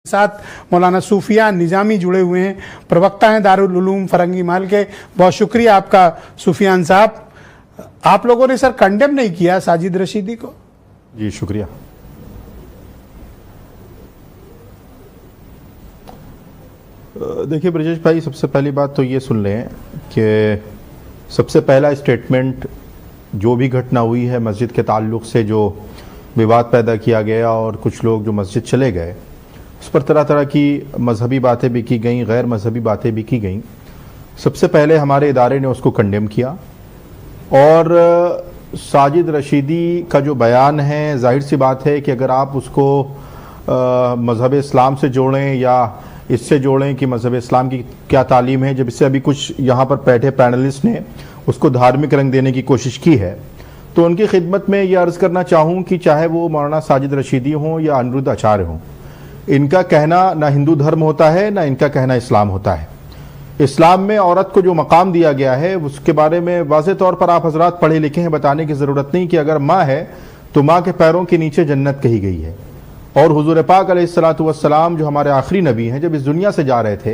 साथ मौलाना सूफियान निजामी जुड़े हुए हैं, प्रवक्ता हैं दारुल उलूम फरंगी महल के। बहुत शुक्रिया आपका सूफियान साहब। आप लोगों ने सर कंडेम नहीं किया साजिद रशीदी को? जी शुक्रिया। देखिए ब्रजेश भाई, सबसे पहली बात तो ये सुन लें कि सबसे पहला स्टेटमेंट जो भी घटना हुई है मस्जिद के ताल्लुक़ से जो विवाद पैदा किया गया और कुछ लोग जो मस्जिद चले गए, उस पर तरह तरह की मजहबी बातें भी की गई, गैर मजहबी बातें भी की गई। सबसे पहले हमारे इदारे ने उसको कंडेम किया और साजिद रशीदी का जो बयान है, जाहिर सी बात है कि अगर आप उसको मज़हब इस्लाम से जोड़ें या इससे जोड़ें कि मज़हब इस्लाम की क्या तालीम है, जब इससे अभी कुछ यहाँ पर बैठे पैनलिस्ट ने उसको धार्मिक रंग देने की कोशिश की है, तो उनकी खिदमत में ये अर्ज़ करना चाहूँ कि चाहे वो मौलाना साजिद रशीदी हों या अनिरुद्ध आचार्य हों, इनका कहना ना हिंदू धर्म होता है ना इनका कहना इस्लाम होता है। इस्लाम में औरत को जो मकाम दिया गया है उसके बारे में वाज़े तौर पर आप हजरात पढ़े लिखे हैं, बताने की ज़रूरत नहीं कि अगर माँ है तो माँ के पैरों के नीचे जन्नत कही गई है। और हुजूर पाक अलैहिस्सलातु वस्सलाम जो हमारे आखिरी नबी हैं, जब इस दुनिया से जा रहे थे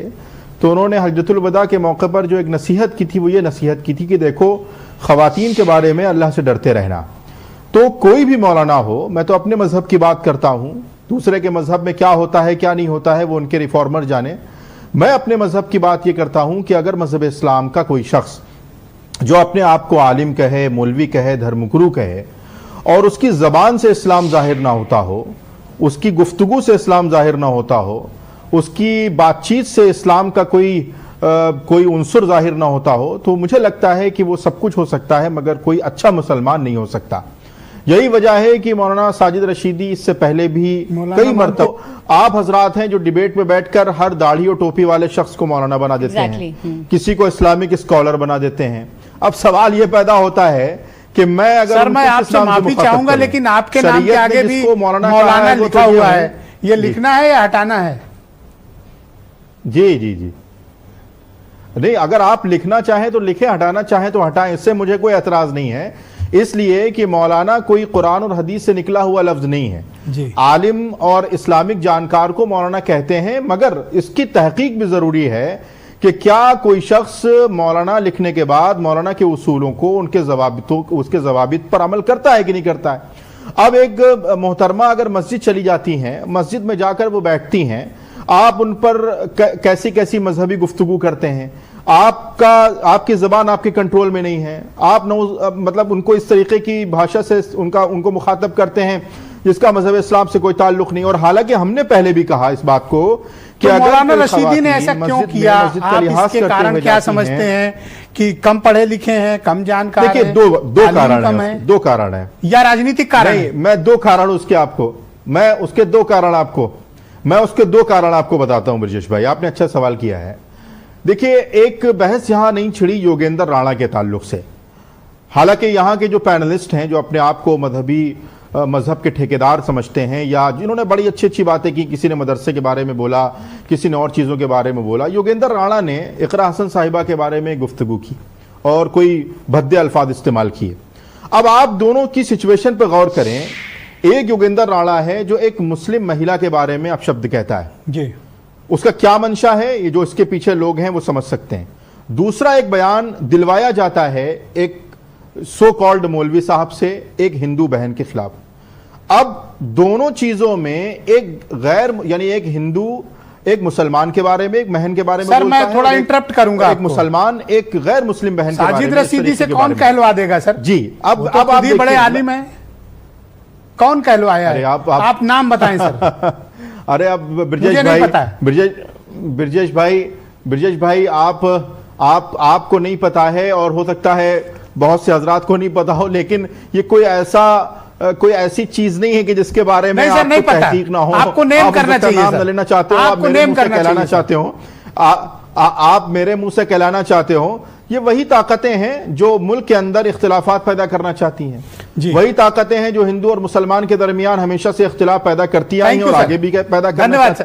तो उन्होंने हज्जतुल वदा के मौके पर जो एक नसीहत की थी वो ये नसीहत की थी कि देखो, ख़वातीन के बारे में अल्लाह से डरते रहना। तो कोई भी मौलाना हो, मैं तो अपने मज़हब की बात करता हूँ, दूसरे के मज़हब में क्या होता है क्या नहीं होता है वो उनके रिफॉर्मर जाने। मैं अपने मज़हब की बात ये करता हूँ कि अगर मज़हब इस्लाम का कोई शख्स जो अपने आप को आलिम कहे, मौलवी कहे, धर्मगुरु कहे और उसकी ज़बान से इस्लाम ज़ाहिर ना होता हो, उसकी गुफ्तगू से इस्लाम ज़ाहिर ना होता हो, उसकी बातचीत से इस्लाम का कोई उनसुर ज़ाहिर ना होता हो, तो मुझे लगता है कि वो सब कुछ हो सकता है मगर कोई अच्छा मुसलमान नहीं हो सकता। यही वजह है कि मौलाना साजिद रशीदी इससे पहले भी कई मरतबा आप हजरात हैं जो डिबेट में बैठकर हर दाढ़ी और टोपी वाले शख्स को मौलाना बना देते हैं, किसी को इस्लामिक स्कॉलर बना देते हैं। अब सवाल ये पैदा होता है कि मैं अगर सर मैं आपसे माफी चाहूंगा, लेकिन आपके नाम के आगे भी मौलाना लिखा हुआ है, ये लिखना है या हटाना है? जी जी जी नहीं, अगर आप लिखना चाहें तो लिखें, हटाना चाहें तो हटाएं, इससे मुझे कोई एतराज नहीं है। इसलिए कि मौलाना कोई कुरान और हदीस से निकला हुआ लफ्ज नहीं है जी। आलिम और इस्लामिक जानकार को मौलाना कहते हैं, मगर इसकी तहकीक भी जरूरी है कि क्या कोई शख्स मौलाना लिखने के बाद मौलाना के उसूलों को, उसके जवाबित पर अमल करता है कि नहीं करता है। अब एक मोहतरमा अगर मस्जिद चली जाती हैं, मस्जिद में जाकर वो बैठती हैं, आप उन पर कैसी कैसी मजहबी गुफ्तगू करते हैं, आपकी ज़बान आपके कंट्रोल में नहीं है, आप मतलब उनको इस तरीके की भाषा से उनको मुखातब करते हैं जिसका मज़हब इस्लाम से कोई ताल्लुक नहीं। और हालांकि हमने पहले भी कहा इस बात को कि तो मौलाना रशीदी ने ऐसा क्यों किया, आप इसके कारण क्या समझते हैं? कि कम पढ़े लिखे हैं, कम जानकार हैं? देखिए दो कारण है या राजनीतिक कारण? नहीं, मैं दो कारण उसके दो कारण आपको बताता हूं ब्रजेश भाई, आपने अच्छा सवाल किया है। देखिए, एक बहस यहां नहीं छिड़ी योगेंद्र राणा के ताल्लुक से। हालांकि यहां के जो पैनलिस्ट हैं, जो अपने आप को मजहब के ठेकेदार समझते हैं या जिन्होंने बड़ी अच्छी अच्छी बातें की, किसी ने मदरसे के बारे में बोला, किसी ने और चीज़ों के बारे में बोला, योगेंद्र राणा ने इकरा हसन साहिबा के बारे में गुफ्तगू की और कोई भद्दे अल्फाज इस्तेमाल किए। अब आप दोनों की सिचुएशन पर गौर करें। एक योगेंद्र राणा है जो एक मुस्लिम महिला के बारे में अपशब्द कहता है जी, उसका क्या मंशा है, ये जो इसके पीछे लोग हैं वो समझ सकते हैं। दूसरा एक बयान दिलवाया जाता है एक सो कॉल्ड मौलवी साहब से एक हिंदू बहन के खिलाफ। अब दोनों चीजों में एक हिंदू एक मुसलमान के बारे में, एक बहन के बारे में सर मैं थोड़ा इंटरप्ट करूंगा, एक मुसलमान एक गैर मुस्लिम बहन के बारे में। साजिद रशीदी से कौन कहलवा देगा सर? जी अब आप बड़े आलिम हैं, कौन कहलवाया है? आप नाम बताएं सर। अरे अब ब्रजेश भाई आपको नहीं पता है और हो सकता है बहुत से हजरात को नहीं पता हो, लेकिन ये कोई ऐसी चीज नहीं है कि जिसके बारे में आपको तहकीक ना हो। आपको नेम करना चाहिए, नाम न लेना चाहते हो, आप मेरे मुंह से कहलाना चाहते हो, आप मेरे मुंह से कहलाना चाहते हो। ये वही ताकतें हैं जो मुल्क के अंदर इख्तिलाफात पैदा करना चाहती हैं, वही ताकतें हैं जो हिंदू और मुसलमान के दरमियान हमेशा से इख्तिलाफ पैदा करती आई हैं और आगे भी पैदा करना चाहती हैं।